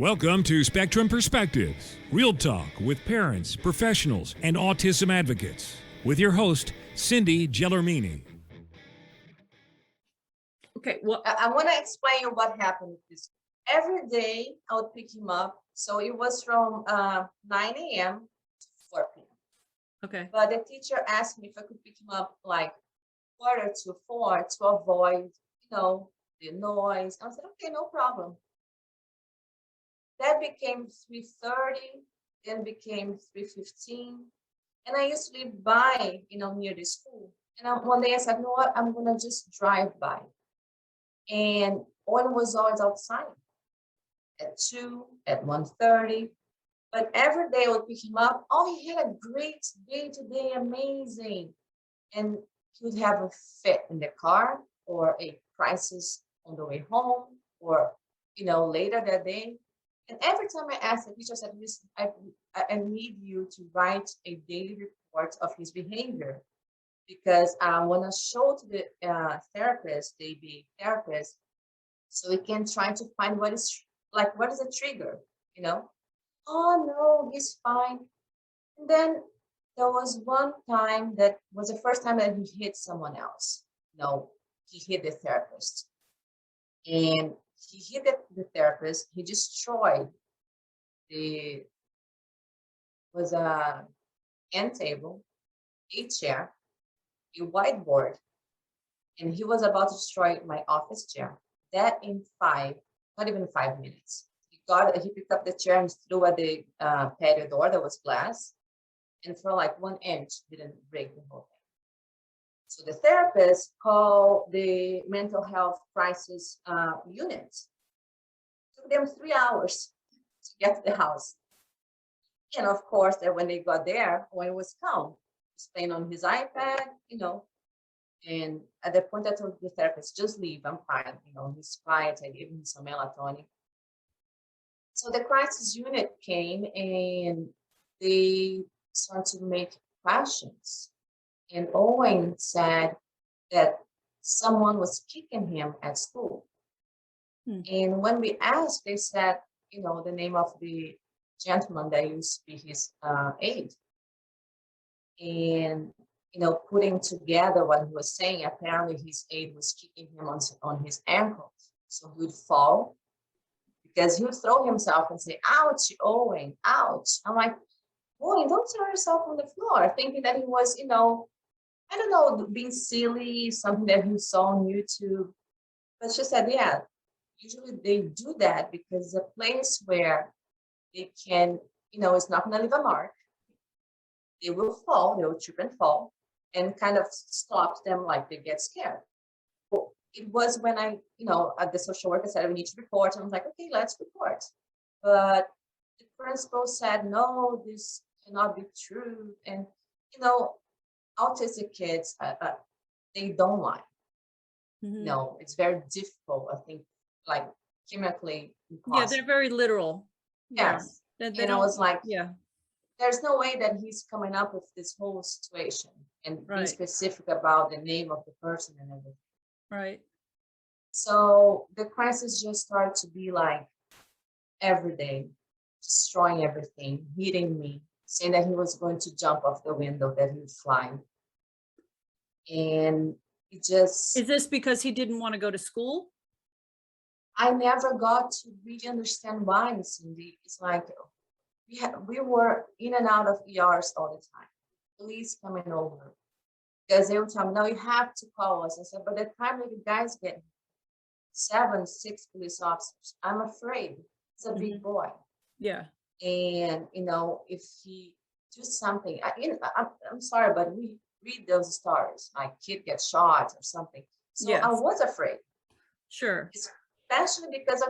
Welcome to Spectrum Perspectives, real talk with parents, professionals, and autism advocates, with your host, Cindy Gellermini. Okay, well, I want to explain you what happened with this. Every day I would pick him up. So it was from 9 a.m. to 4 p.m. Okay. But the teacher asked me if I could pick him up like 3:45 to avoid, the noise. I said, okay, no problem. That became 3:30, then became 3:15. And I used to live by, near the school. And one day I said, you know what, I'm going to just drive by. And Owen was always outside at 2, at 1:30. But every day I would pick him up. Oh, he had a great day today, amazing. And he would have a fit in the car or a crisis on the way home or, later that day. And every time I asked the teacher, I said, listen, I need you to write a daily report of his behavior because I want to show to the therapist, the ABA therapist, so we can try to find what is the trigger, Oh, no, he's fine. And then there was one time that was the first time that he hit someone else. No, he hit the therapist. And he hit the therapist. He destroyed a end table, a chair, a whiteboard, and he was about to destroy my office chair. That in not even 5 minutes. He picked up the chair and threw at the patio door that was glass, and for like 1 inch, didn't break the whole thing. So the therapist called the mental health crisis unit. It took them 3 hours to get to the house. And of course, that when they got there, when it was calm, he was playing on his iPad, and at that point I told the therapist, just leave, I'm fine. He's quiet, I gave him some melatonin. So the crisis unit came and they started to make questions. And Owen said that someone was kicking him at school. And when we asked, they said, the name of the gentleman that used to be his aide. And, putting together what he was saying, apparently his aide was kicking him on his ankles. So he would fall because he would throw himself and say, ouch, Owen, ouch. I'm like, Owen, don't throw yourself on the floor, thinking that he was, I don't know, being silly, something that he saw on YouTube. But she said, yeah, usually they do that because it's a place where they can, it's not going to leave a mark. They will fall, they will trip and fall, and kind of stops them like they get scared. Well, it was when I, at the social worker said, we need to report. And I was like, okay, let's report. But the principal said, no, this cannot be true. And, autistic kids, they don't lie. Mm-hmm. No, it's very difficult, I think, like chemically impossible. Yeah, they're very literal. Yes. Yeah. And I was like, yeah, there's no way that he's coming up with this whole situation and being specific about the name of the person and everything. Right. So the crisis just started to be like every day, destroying everything, hitting me, saying that he was going to jump off the window, that he would fly. And it just... Is this because he didn't want to go to school? I never got to really understand why, Cindy. It's like we were in and out of ERs all the time. Police coming over. Because they would tell me, no, you have to call us. I said, but the time that you guys get 7, 6 police officers, I'm afraid. It's a big boy. Yeah. And, if he do something, I'm sorry, but we read those stories, like kid gets shot or something. So I was afraid. Sure. Especially because of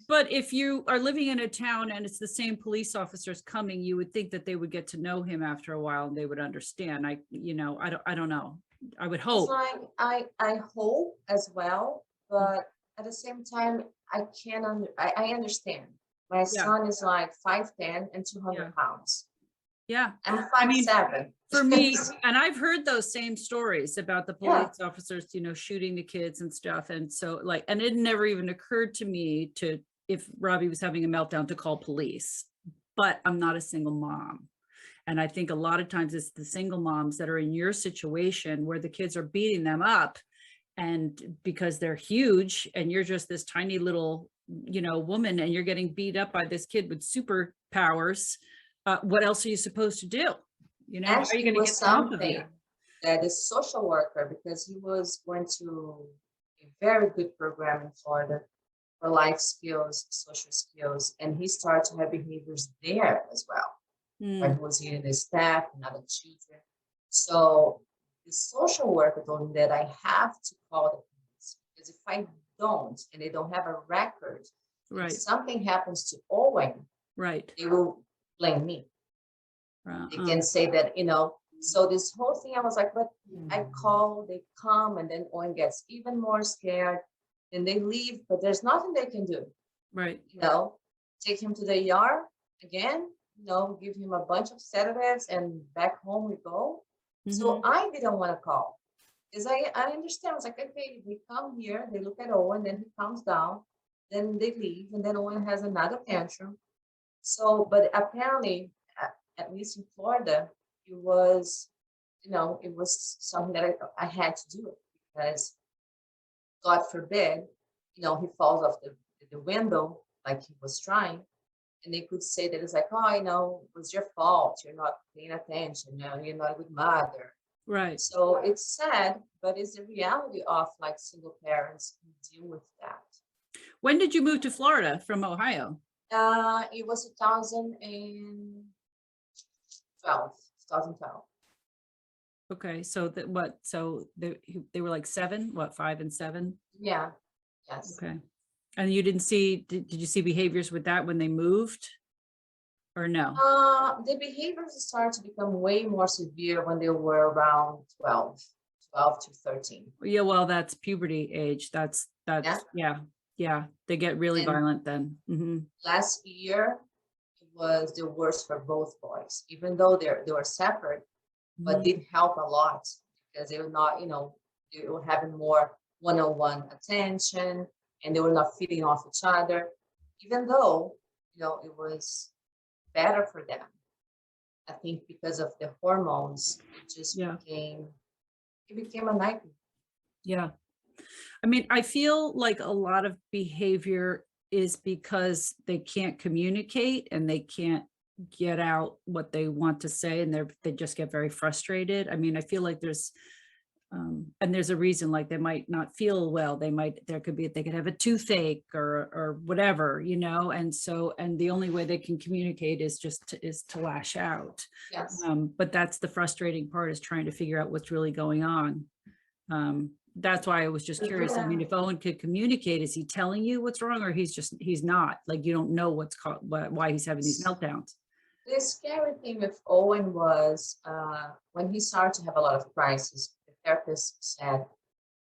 But if you are living in a town and it's the same police officers coming, you would think that they would get to know him after a while and they would understand. I don't know. I would hope. It's like I hope as well, but at the same time, I understand. My son is like 5'10" and 200 pounds. Yeah. I'm 5'7". For me, and I've heard those same stories about the police officers, shooting the kids and stuff. And so and it never even occurred to me to if Robbie was having a meltdown to call police, but I'm not a single mom. And I think a lot of times it's the single moms that are in your situation where the kids are beating them up, and because they're huge and you're just this tiny little, woman, and you're getting beat up by this kid with superpowers. What else are you supposed to do? How are you Actually, going it to was get them off of you? something that is social worker, because he was going to a very good program in Florida for life skills, social skills, and he started to have behaviors there as well, where Mm, he was hitting his staff and other children. So the social worker told me that I have to call the police, because if I don't, and they don't have a record, and right, something happens to Owen, right. they will blame me. They can say that, so this whole thing, I was like, but I call, they come, and then Owen gets even more scared, and they leave, but there's nothing they can do, Right. take him to the ER again, give him a bunch of sedatives, and back home we go. So Mhm. I didn't want to call, because I understand. I was like, okay, they come here, they look at Owen, then he calms down, then they leave, and then Owen has another tantrum. So, but apparently, at least in Florida, it was, it was something that I had to do it, because God forbid, he falls off the window like he was trying, and they could say that it's like, oh, it was your fault. You're not paying attention. You're not a good mother. Right. So it's sad, but it's the reality of like single parents who deal with that. When did you move to Florida from Ohio? It was 2012. Okay, so that what? So they were like 7, what, 5 and 7? Yeah. Yes. Okay. And you didn't see, did you see behaviors with that when they moved or no? The behaviors started to become way more severe when they were around 12 to 13. Yeah, well, that's puberty age. That's Yeah. yeah. They get really And violent then. last year, it was the worst for both boys, even though they were separate, but did help a lot, because they were not, they were having more one-on-one attention, and they were not feeding off each other, even though, it was better for them. I think because of the hormones, Yeah, it became a nightmare. yeah. I mean, I feel like a lot of behavior is because they can't communicate and they can't get out what they want to say, and they just get very frustrated. I mean, I feel like and there's a reason, like they might not feel well. They could have a toothache or whatever, and the only way they can communicate is to lash out. Yes. But that's the frustrating part, is trying to figure out what's really going on. That's why I was just curious. I mean, Yeah. if Owen could communicate, is he telling you what's wrong, or he's not, like, you don't know why he's having these meltdowns? The scary thing with Owen was when he started to have a lot of crisis, the therapist said,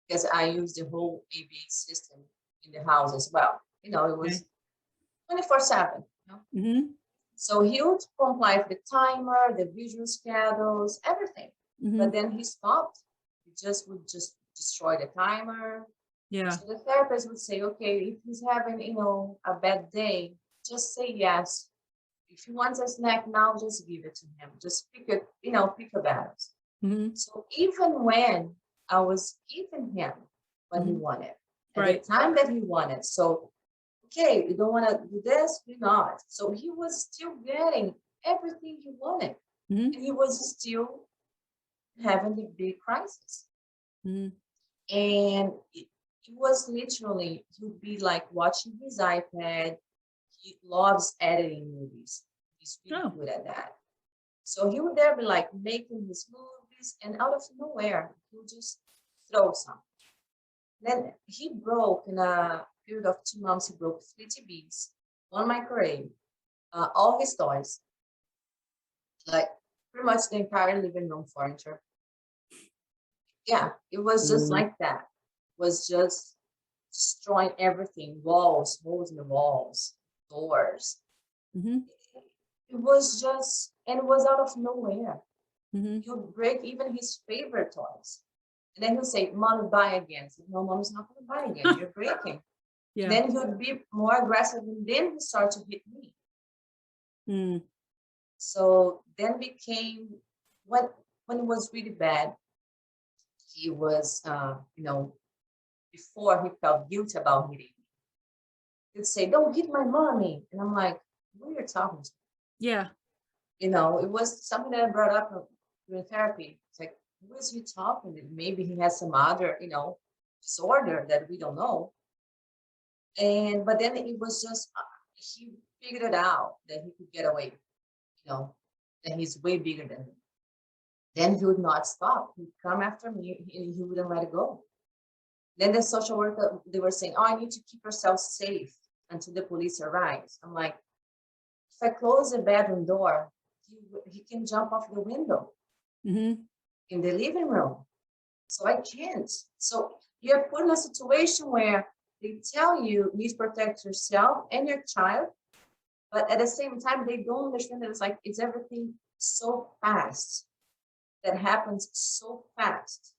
because I used the whole ABA system in the house as well. It was 24/7. Hmm. So he would comply with the timer, the visual schedules, everything. Hmm. But then he stopped. He would just destroy the timer. Yeah. So the therapist would say, okay, if he's having, a bad day, just say yes. If he wants a snack now, just give it to him. Just pick a battles. Hmm. So even when I was giving him what he wanted, at Right. the time that he wanted, so okay, you don't want to do this, do not. So he was still getting everything he wanted, Hmm. and he was still having the big crisis. Hmm. And it was literally, he would be like watching his iPad. He loves editing movies. He's really Oh. good at that. So he would there be like making his movies, and out of nowhere, he would just throw some. Then he broke in a period of 2 months. He broke 3 TVs, one microwave, all his toys, like pretty much the entire living room furniture. Yeah, it was just Mm. like that. Was just destroying everything, walls, holes in the walls, doors. Hmm. It was just, and it was out of nowhere. Hmm. He would break even his favorite toys. And then he'll say, Mom, buy again. I said, no, Mom's not going to buy again. You're breaking. Yeah. Then he would be more aggressive, and then he started to hit me. Mm. So then became when it was really bad, he was, before he felt guilty about hitting me, he'd say, "Don't hit my mommy," and I'm like, "Who are you talking to?" Yeah. It was something that I brought up during therapy. It's like, who is he talking to? Maybe he has some other, disorder that we don't know. But then it was just, he figured it out that he could get away, that he's way bigger than me. Then he would not stop. He'd come after me and he wouldn't let it go. Then the social worker, they were saying, "Oh, I need to keep yourself safe until the police arrives." I'm like, if I close the bedroom door, he can jump off the window Hmm. in the living room. So I can't. So you're put in a situation where they tell you need to protect yourself and your child, but at the same time, they don't understand that it's everything so fast, that happens so fast,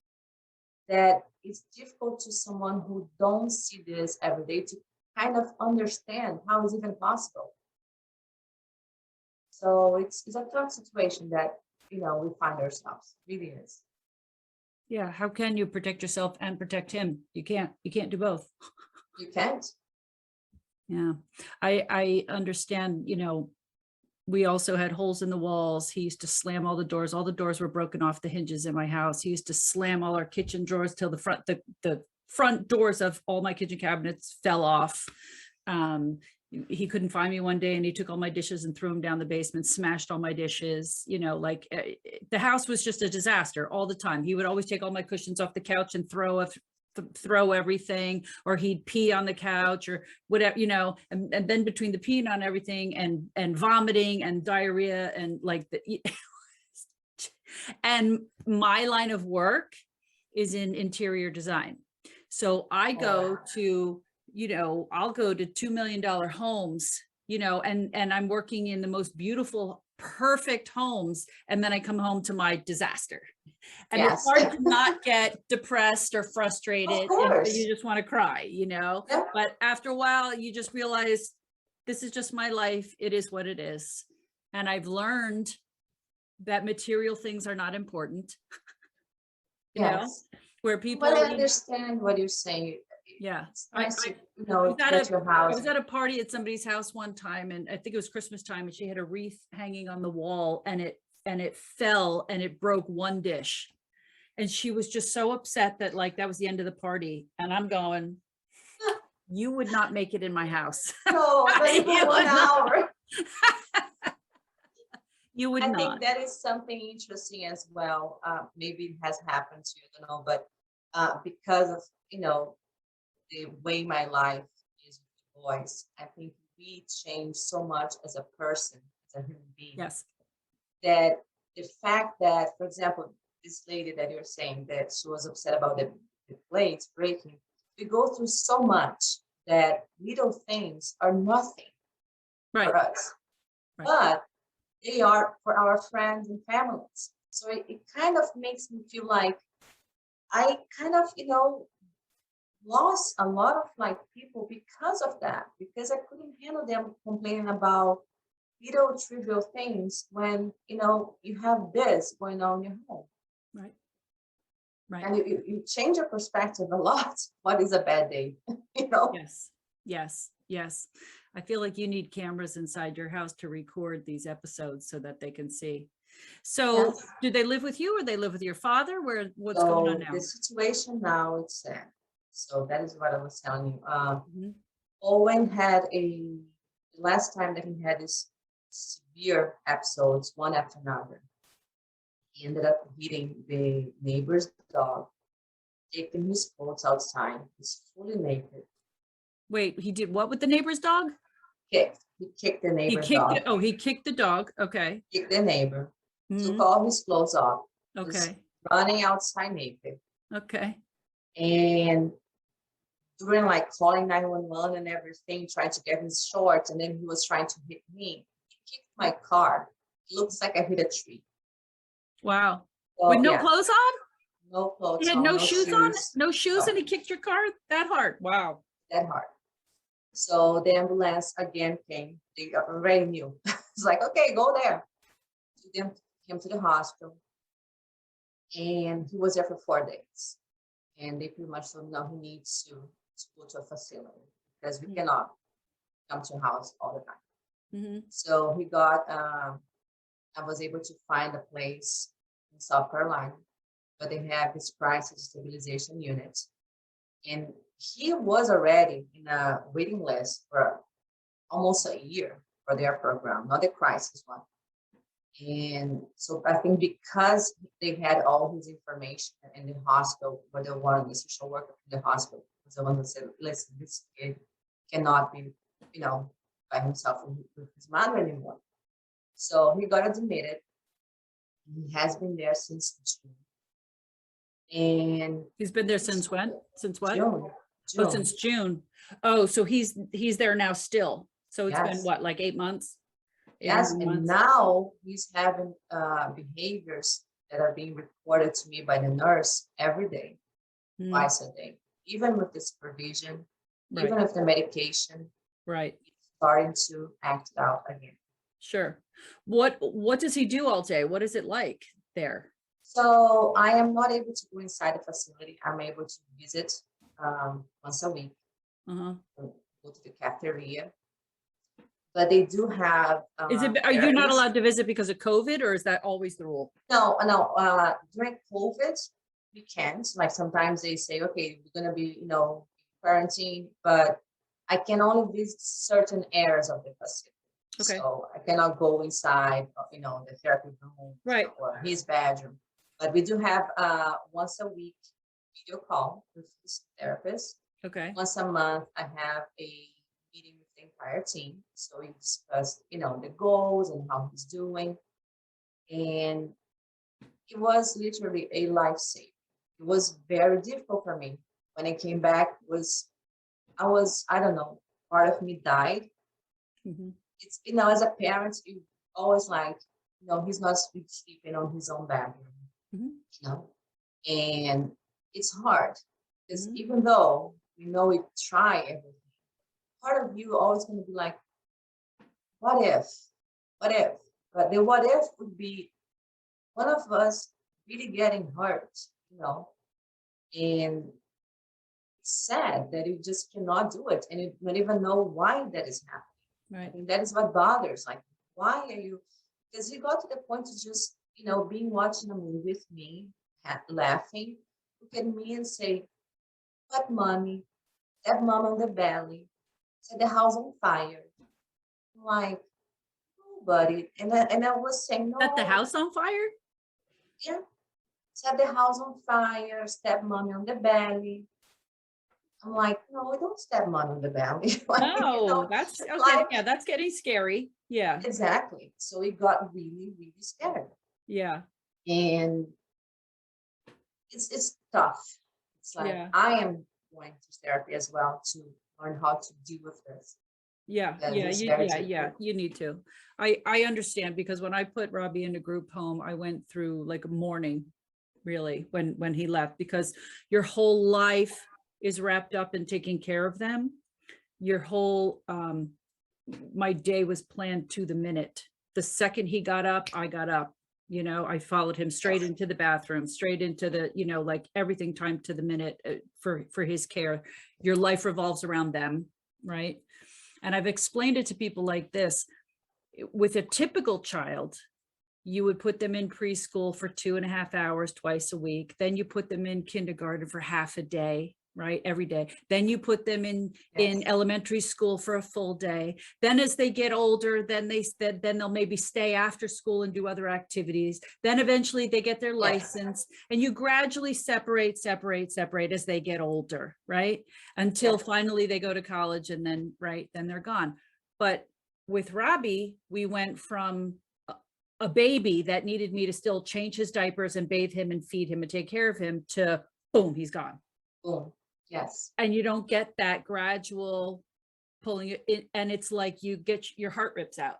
that it's difficult to someone who don't see this every day to kind of understand how it's even possible. So it's a tough situation that, we find ourselves. It really is. Yeah. How can you protect yourself and protect him? You can't do both. You can't. Yeah. I understand, we also had holes in the walls. He used to slam all the doors. All the doors were broken off the hinges in my house. He used to slam all our kitchen drawers till the front doors of all my kitchen cabinets fell off. He couldn't find me one day and he took all my dishes and threw them down the basement, smashed all my dishes. The house was just a disaster all the time. He would always take all my cushions off the couch and throw everything, or he'd pee on the couch or whatever, and then between the peeing on everything and vomiting and diarrhea and and my line of work is in interior design. So I go to, I'll go to $2 million homes, and I'm working in the most beautiful, perfect homes. And then I come home to my disaster. And Yes. it's hard to not get depressed or frustrated. Of course. And you just want to cry, Yeah. But after a while, you just realize this is just my life. It is what it is. And I've learned that material things are not important. Yes. Where people. But I understand what you're saying. Yeah. It's nice to, I get your house. was at a party at somebody's house one time, and I think it was Christmas time, and she had a wreath hanging on the wall, and it fell and it broke one dish. And she was just so upset that that was the end of the party. And I'm going, you would not make it in my house. No, but even 1 hour. You would I not. think that is something interesting as well. Maybe it has happened to you, I don't know, but because of, the way my life is with boys, I think we change so much as a person, as a human being. Yes. That the fact that, for example, this lady that you're saying that she was upset about the plates breaking, we go through so much that little things are nothing for us. Right. But they are for our friends and families. So it kind of makes me feel like I kind of, lost a lot of people because of that, because I couldn't handle them complaining about little trivial things when, you have this going on in your home. Right. Right. And you change your perspective a lot. What is a bad day? Yes. Yes. Yes. I feel like you need cameras inside your house to record these episodes so that they can see. So Yes. do they live with you, or they live with your father? What's going on now? The situation now, it's sad. So that is what I was telling you. Mhm. Owen had last time that he had these severe episodes, one after another. He ended up hitting the neighbor's dog, taking his clothes outside. He's fully naked. Wait, he did what with the neighbor's dog? He kicked the neighbor's dog. He kicked the dog. Okay. Kicked the neighbor. Mhm. Took all his clothes off. Was Okay. running outside naked. Okay. And during calling 911 and everything, trying to get his shorts, and then he was trying to hit me. He kicked my car. It looks like I hit a tree. Wow. So, With no clothes on? No clothes He had on, no shoes on? No shoes, No. and he kicked your car that hard? Wow. That hard. So the ambulance again came. They already knew. It's like, okay, go there. Took him to the hospital, and he was there for 4 days. And they pretty much told him, no, he needs to go to a facility because we cannot come to house all the time. Mm-hmm. So he got, I was able to find a place in South Carolina, but they have this crisis stabilization unit. And he was already in a waiting list for almost a year for their program, not the crisis one. And so I think because they had all his information in the hospital, were the one, the social worker in the hospital was the one who said, listen, this kid cannot be, by himself with his mother anymore. So he got admitted. He has been there since June. And He's been there since when? Since what? June. Oh, since June. Oh, so he's there now still. So it's been Yes. what, like 8 months? Yes, 8 and months? now he's having behaviors that are being reported to me by the nurse every day, Mm, twice a day, even with the supervision, right, even with the medication, right. he's starting to act out again. Sure. What does he do all day? What is it like there? So I am not able to go inside the facility. I'm able to visit once a week, Uh-huh. go to the cafeteria. But they do have Are you not therapists. allowed to visit because of COVID, or is that always the rule? No, during COVID, we can't. Like sometimes they say, okay, we're gonna be, quarantine, but I can only visit certain areas of the facility. Okay. So I cannot go inside, the therapy room, Right. or his bedroom. But we do have once a week video call with his therapist. Okay. Once a month, I have a meeting with the entire team. So we discussed, the goals and how he's doing. And it was literally a lifesaver. It was very difficult for me. When I came back, I don't know, part of me died. Mm-hmm. It's, as a parent, you always like, he's not sleeping on his own bed, Mm-hmm. and it's hard because Mhm. even though we try everything, part of you always going to be like, what if? What if? But the what if would be one of us really getting hurt, and it's sad that you just cannot do it and you don't even know why that is happening. I Right. think that is what bothers. Like, why are you? Because you got to the point to just, being watching a movie with me, laughing, look at me and say, what mommy, that mom on the belly, set the house on fire. I'm like, nobody. And I was saying, no, Set the house on fire? yeah, set the house on fire, step mommy on the belly. I'm like, no, we don't step mommy on the belly. Like, No, that's okay. like, Yeah, that's getting scary. Yeah. exactly. So it got really, really scared. Yeah. And it's tough. It's like Yeah. I am going to therapy as well to learn how to deal with this. Yeah, That yeah, is you, very yeah, difficult. you need to. I understand, because when I put Robbie in a group home, I went through like a mourning, really, when he left, because your whole life is wrapped up in taking care of them. Your whole my day was planned to the minute. The second he got up, I got up. I followed him straight Yes. into the bathroom, straight into the, like everything timed to the minute for his care. Your life revolves around them, right? And I've explained it to people like this. With a typical child, you would put them in preschool for 2.5 hours twice a week. Then you put them in kindergarten for half a day, right? Every day. Then you put them in Yes. elementary school for a full day. Then as they get older, then they'll maybe stay after school and do other activities. Then eventually they get their license, and you gradually separate as they get older, right? Until finally they go to college, and then, right, then they're gone. But with Robbie, we went from a baby that needed me to still change his diapers and bathe him and feed him and take care of him to boom, he's gone. Boom. Yes. And you don't get that gradual pulling it, and it's like you get your heart rips out.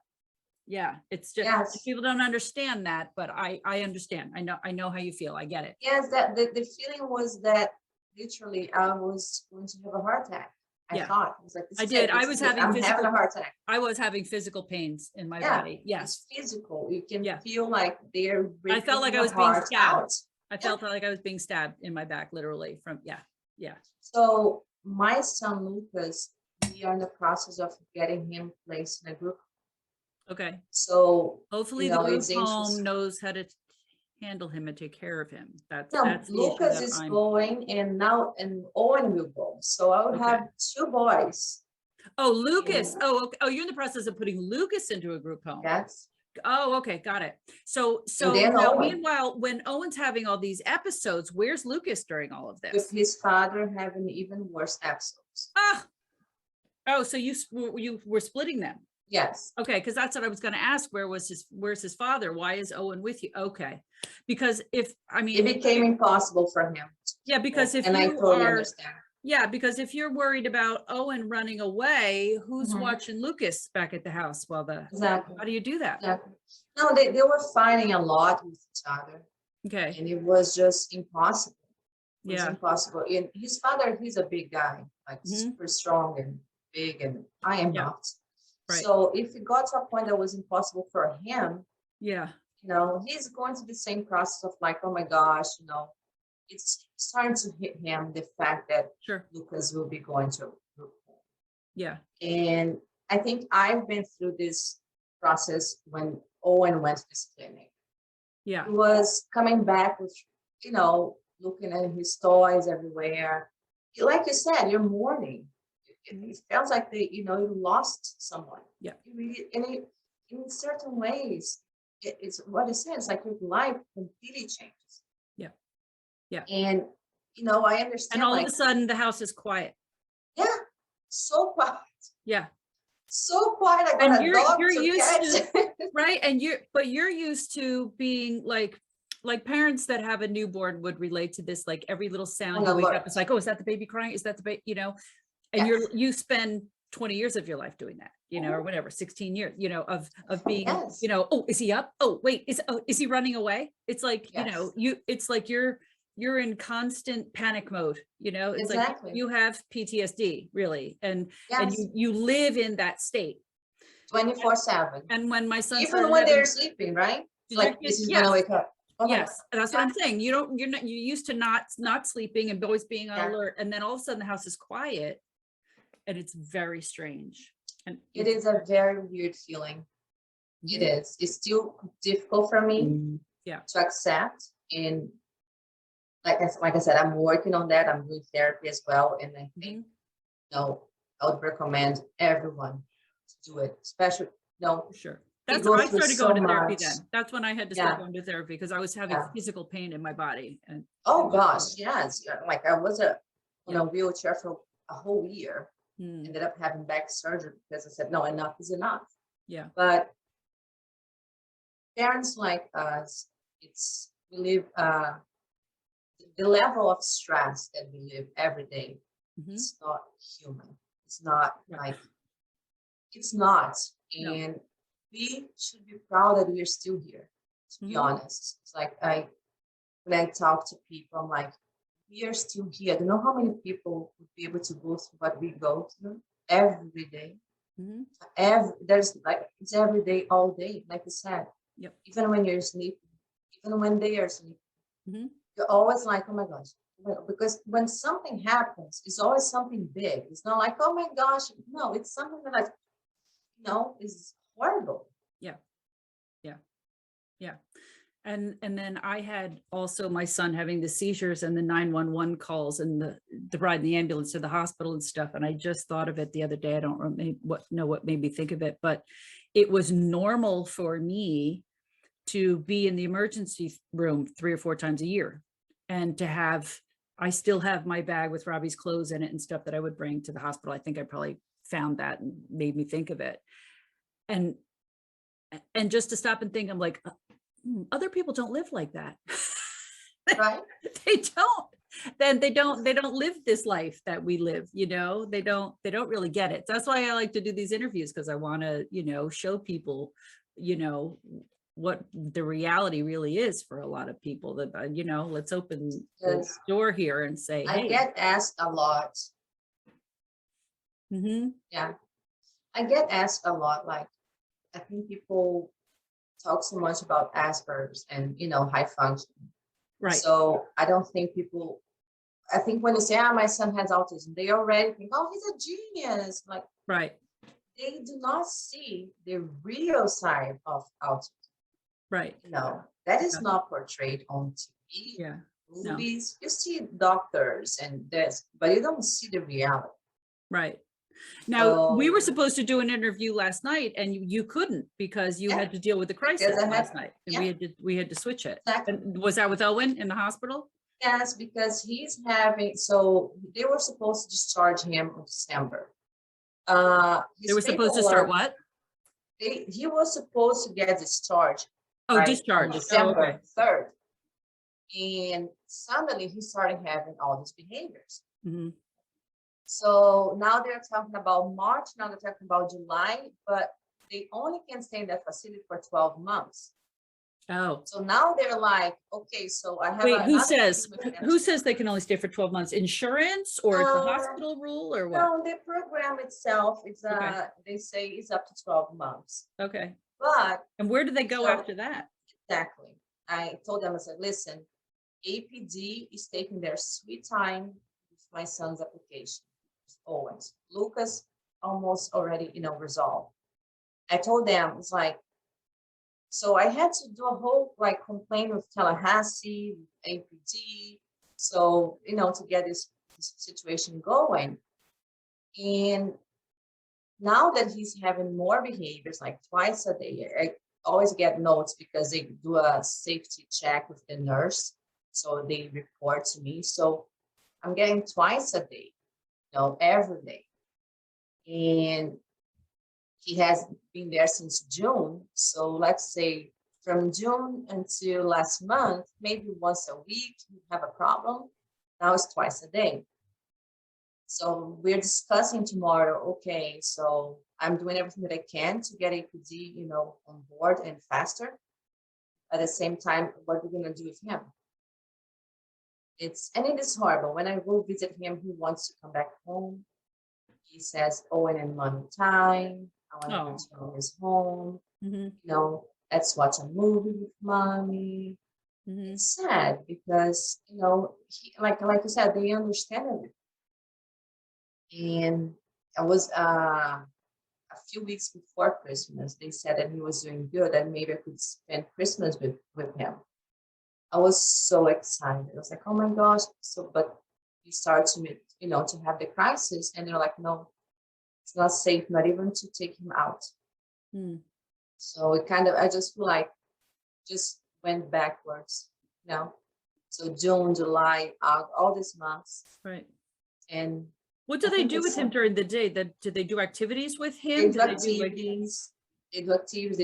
Yeah, it's just, Yes. people don't understand that, but I understand. I know how you feel. I get it. Yes, that the feeling was that literally I was going to have a heart attack. I Yeah. thought, I was like, this I is did. it, I this was is it. having I'm having physical, a heart attack. I was having physical pains in my Yeah, body. Yes. it's physical. You can Yeah. feel like they're I felt ripping like I your was being heart stabbed. out. I felt like I was being stabbed in my back, literally from, yeah. Yeah. So my son Lucas, we are in the process of getting him placed in a group. Okay. So Hopefully the group home knows how to handle him and take care of him. That's no, the issue Lucas that is I'm. going, and now and Owen will go. So I will Okay. have 2 boys. Oh, Lucas. And- Oh, okay. Oh, you're in the process of putting Lucas into a group home. Yes. Oh, okay, got it. So then now, Owen. meanwhile, when Owen's having all these episodes, where's Lucas during all of With this? his father having even worse episodes. Ah, oh, so you were splitting them. Yes. Okay, because that's what I was going to ask. Where's his father? Why is Owen with you? Okay, because if I mean, It became impossible for him. yeah, because if and I you totally are, understand. yeah, because if you're worried about Owen running away, who's Mhm. watching Lucas back at the house while Exactly. how do you do that? Exactly. No, they were fighting a lot with each other, Okay, and it was just impossible. It was yeah, impossible. And his father, he's a big guy, like Mhm. super strong and big, and I am Yeah. not. Right. So if it got to a point that was impossible for him, yeah, he's going through the same process of like, oh my gosh, it's starting to hit him the fact that sure, Lucas will be going to a group home. yeah, And I think I've been through this process when Owen went to this clinic. yeah, He was coming back with, looking at his toys everywhere. Like you said, you're mourning. It feels like you lost someone. Yeah. In certain ways, it's what it says, like your life completely changes. Yeah. Yeah. And, I understand. and all like, of a sudden the house is quiet. yeah, so quiet. Yeah. So quiet. I got And a you're dog used to right, and you're used to being like parents that have a newborn would relate to this, like every little sound On you wake up, alert. it's like, oh, is that the baby crying? Is that the baby, and Yes. you spend 20 years of your life doing that, or whatever, 16 years, of being, Yes. oh, is he up? Oh, wait, is he running away? It's like, Yes. it's like you're in constant panic mode, it's Exactly. like you have PTSD really. And Yes. you live in that state. 24/7. And when my son Even started when having, they're sleeping, right? It's like this is yes, gonna wake up. Oh my yes, God. and that's what I'm saying. You're used to not sleeping and always being on Yeah. alert, and then all of a sudden the house is quiet, and it's very strange. And It is a very weird feeling. It is. It's still difficult for me Yeah. to accept. And like I said, I'm working on that. I'm doing therapy as well. And I think, I would recommend everyone to do it, especially, Sure. we That's go I through started so going to therapy much. then. That's when I had to Yeah. start going to therapy because I was having Yeah. physical pain in my body. And Oh gosh, yes. Like I was on Yeah. a wheelchair for a whole year. Hmm, Ended up having back surgery because I said, no, enough is enough. yeah, But parents like us, we live the level of stress that we live every day. Mhm. It's not human. It's not Right. like it's not. No. And we should be proud that we are still here, to be Mhm. honest. It's like when I talk to people, I'm like, we are still here. I don't know how many people would be able to go through what we go through every day. Mhm. There's like it's every day, all day, like you said. Yep. Even when you're sleeping, even when they are sleeping, Mhm. you're always like, oh my gosh. Because when something happens, it's always something big. It's not like, oh my gosh, no, it's something that is horrible. Yeah. And then I had also my son having the seizures and the 911 calls and the ride in the ambulance to the hospital and stuff. And I just thought of it the other day. I don't know what made me think of it, but it was normal for me to be in the emergency room 3 or 4 times a year and I still have my bag with Robbie's clothes in it and stuff that I would bring to the hospital. I think I probably found that and made me think of it. And just to stop and think, I'm like, other people don't live like that. Right? They don't. Then they don't live this life that we live, they don't really get it. That's why I like to do these interviews, because I want to, show people, what the reality really is for a lot of people. That let's open the Yes. door here and say, I hey, get asked a lot, Mm-hmm. Yeah. I get asked a lot, like, I think people talk so much about Asperger's and, high functioning. Right, So I don't think people, I think when you say, my son has autism, they already think, oh, he's a genius. Like, right, they do not see the real side of autism. right. That is Yeah. not portrayed on TV, Yeah. No. movies. You see doctors and this, but you don't see the reality. Right. Now, we were So, supposed to do an interview last night and you couldn't because you yeah, had to deal with the because crisis I last had, night and yeah, we had to switch it. exactly. And was that with Owen in the hospital? Yes, because he's having, so they were supposed to discharge him in December. They His were supposed to start paperwork, what? he was supposed to get discharged Oh, right on discharged. Oh, okay. December 3rd. And suddenly he started having all these behaviors. Hmm. So now they're talking about March, now they're talking about July, but they only can stay in that facility for 12 months. Oh, So now they're like, okay, so I have wait, who another says, meeting with them who says they can only stay for 12 months? Insurance or it's a hospital rule or what? No, the program itself is Okay. they say it's up to 12 months. Okay. But And where do they go So- after that? exactly, I told them, I said, listen, APD is taking their sweet time with my son's application. Always. Lucas almost already, resolved. I told them, it's like, so I had to do a whole like complaint with Tallahassee, with APD, so, to get this situation going. And now that he's having more behaviors, like twice a day, I always get notes because they do a safety check with the nurse. So they report to me. So I'm getting twice a day, every day. And he has been there since June. So let's say from June until last month, maybe once a week, you have a problem. Now it's twice a day. So we're discussing tomorrow, okay, so I'm doing everything that I can to get APD, on board and faster. At the same time, what we're gonna do with him. It is horrible. When I go visit him, he wants to come back home. He says, oh, and in money time, I want to return his home. Mm-hmm. Let's watch a movie with mommy. Mm-hmm. It's sad because, he, like you said, they understand it. And I was a few weeks before Christmas, they said that he was doing good and maybe I could spend Christmas with him. I was so excited. I was like, oh my gosh. So, but we start to, to have the crisis and they're like, no, it's not safe, not even to take him out. Mm. So it kind of, I just feel like just went backwards, So June, July, all these months. Right. And what do they do with him during the day? Do they do activities with him? They do activities. They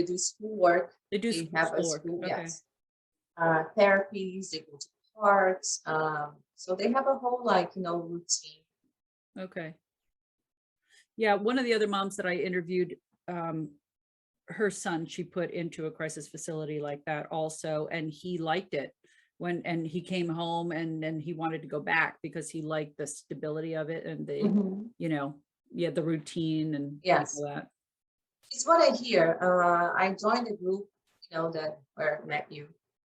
do schoolwork. They do have a schoolwork. school, Okay. yes. Therapies. They go to parks. So they have a whole routine. Okay. Yeah, one of the other moms that I interviewed, her son, she put into a crisis facility like that also, and he liked it. And he came home and he wanted to go back because he liked the stability of it and the, the routine and Yes. all that. It's what I hear. I joined the group, that where I met you,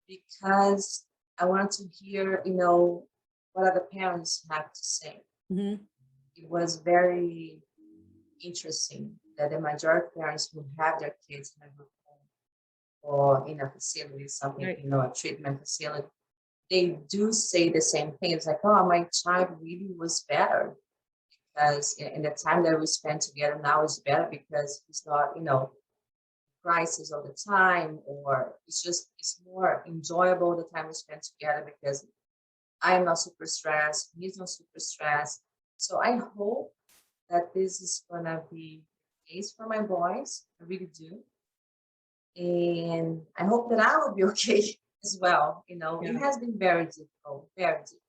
because I want to hear, what other parents have to say. Mm-hmm. It was very interesting that the majority of parents who have their kids in a group home or in a facility, something, Right. A treatment facility, they do say the same thing. It's like, oh, my child really was better because in the time that we spent together now is better because he's not, crisis all the time, or it's more enjoyable the time we spend together because I'm not super stressed, he's not super stressed. So I hope that this is gonna be the case for my boys. I really do. And I hope that I will be okay as well. Yeah. It has been very difficult, very difficult.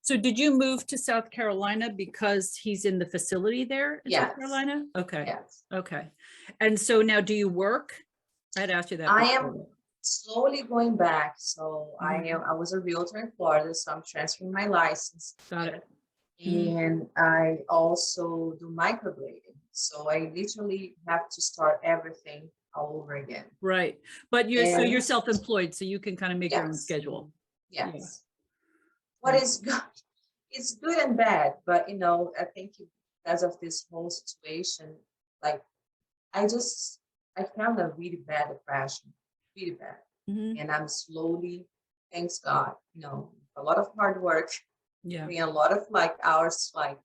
So did you move to South Carolina because he's in the facility there in South Yes. Carolina? Okay. Yes. Okay. And so now do you work? I had asked you that. I before. am slowly going back. So I was a realtor in Florida, so I'm transferring my license. Got it. And I also do microblading. So I literally have to start everything all over again. Right. But so And you're self-employed, so you can kind of make your own yes, schedule. yes. What Right. is good? It's good and bad, but I think because of this whole situation, like I found a really bad depression, really bad. Mhm. And I'm slowly, thanks God, a lot of hard work, Yeah. doing a lot of like hours, like,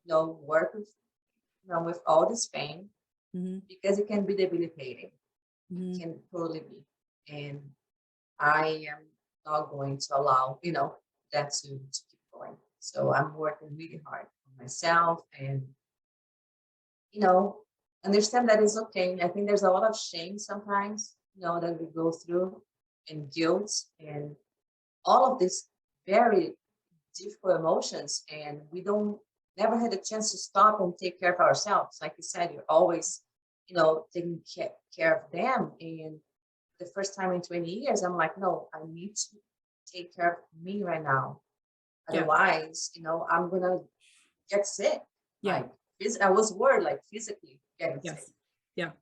work with all this pain, Mhm. because it can be debilitating. It Mhm. can totally be. And I am not going to allow, that to keep going. So I'm working really hard on myself and, you know, understand that it's okay. I think there's a lot of shame sometimes, that we go through, and guilt, and all of these very difficult emotions, and we don't never had a chance to stop and take care of ourselves. Like you said, you're always, taking care of them. And the first time in 20 years, I'm like, no, I need to take care of me right now. Yeah. Otherwise, I'm gonna get sick. Yeah. Like, I was worried, like physically getting sick. Yes. Yeah.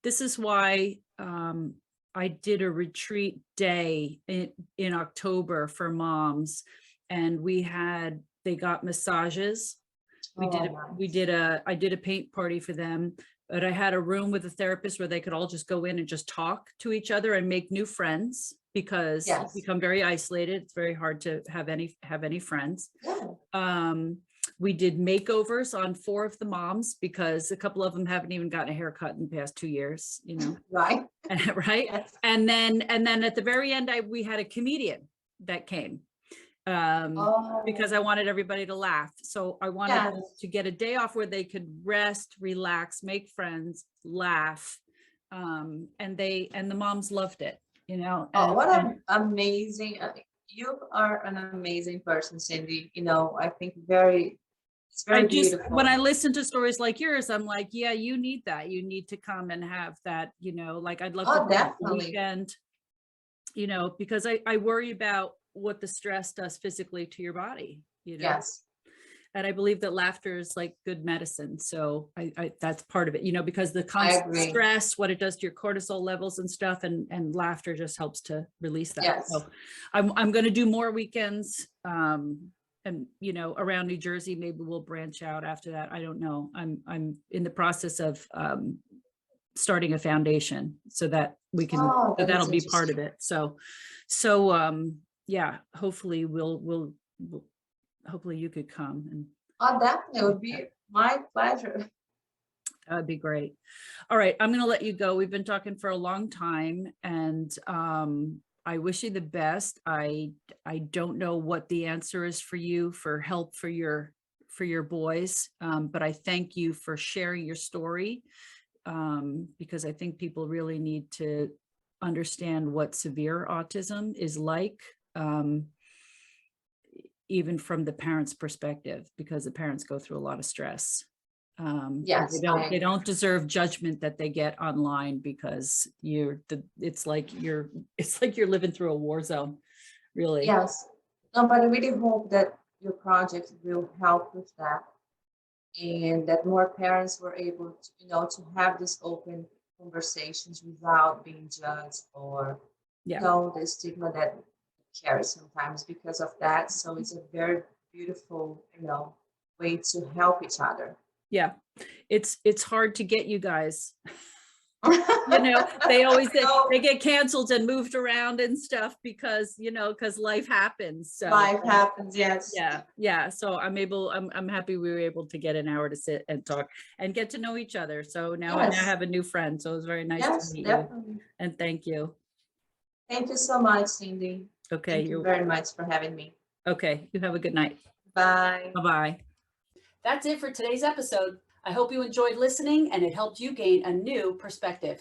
This is why I did a retreat day in October for moms, and they got massages. Oh, nice. I did a paint party for them, but I had a room with a therapist where they could all just go in and just talk to each other and make new friends, because you Yes. become very isolated. It's very hard to have any friends. Yeah. We did makeovers on 4 of the moms, because a couple of them haven't even gotten a haircut in the past 2 years, Right. right? Yes. And then at the very end, we had a comedian that came, because I Oh, wanted everybody to laugh. So I wanted them yes. to get a day off where they could rest, relax, make friends, laugh. And the moms loved it, Oh, what and an amazing, you are an amazing person, Cindy. I think it's I very just, when I beautiful. listen to stories like yours, I'm like, yeah, you need that. You need to come and have that, like I'd love to Oh, do a definitely. weekend, because I worry about what the stress does physically to your body, Yes, and I believe that laughter is like good medicine. So that's part of it, because the I constant agree. stress, what it does to your cortisol levels and stuff, and laughter just helps to release that. Yes. So I'm going to do more weekends, and around New Jersey. Maybe we'll branch out after that. I don't know. I'm in the process of starting a foundation so that Oh, so that is that'll be part of interesting. it. So yeah, hopefully hopefully you could come, and Oh, definitely. It would be my pleasure. that'd be great. All right, I'm going to let you go. We've been talking for a long time, and I wish you the best. I don't know what the answer is for you for help for your boys, but I thank you for sharing your story, because I think people really need to understand what severe autism is like, even from the parents' perspective, because the parents go through a lot of stress. And Yes, I they agree. don't deserve judgment that they get online, because it's like you're living through a war zone, really. Yes. No, but I really hope that your project will help with that, and that more parents were able to, to have these open conversations without being judged, or, Yeah. the stigma that carries sometimes because of that. So it's a very beautiful, way to help each other. Yeah. It's hard to get you guys. They always No, they get canceled and moved around and stuff, because life happens. So life happens, yes. yeah. So I'm happy we were able to get an hour to sit and talk and get to know each other. So now I Yes, have a new friend. So it was very nice to yes, meet you, definitely. and thank you. Thank you so much, Cindy. Okay, Thank you very much for having me. okay. You have a good night. Bye. Bye-bye. That's it for today's episode. I hope you enjoyed listening and it helped you gain a new perspective.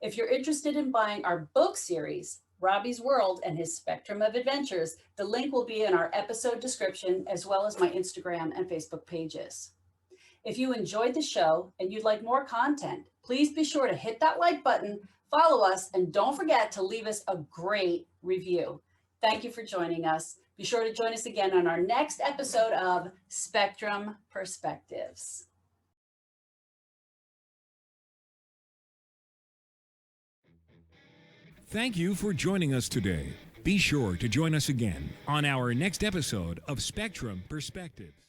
If you're interested in buying our book series, Robbie's World and His Spectrum of Adventures, the link will be in our episode description, as well as my Instagram and Facebook pages. If you enjoyed the show and you'd like more content, please be sure to hit that like button, follow us, and don't forget to leave us a great review. Thank you for joining us. Be sure to join us again on our next episode of Spectrum Perspectives. Thank you for joining us today. Be sure to join us again on our next episode of Spectrum Perspectives.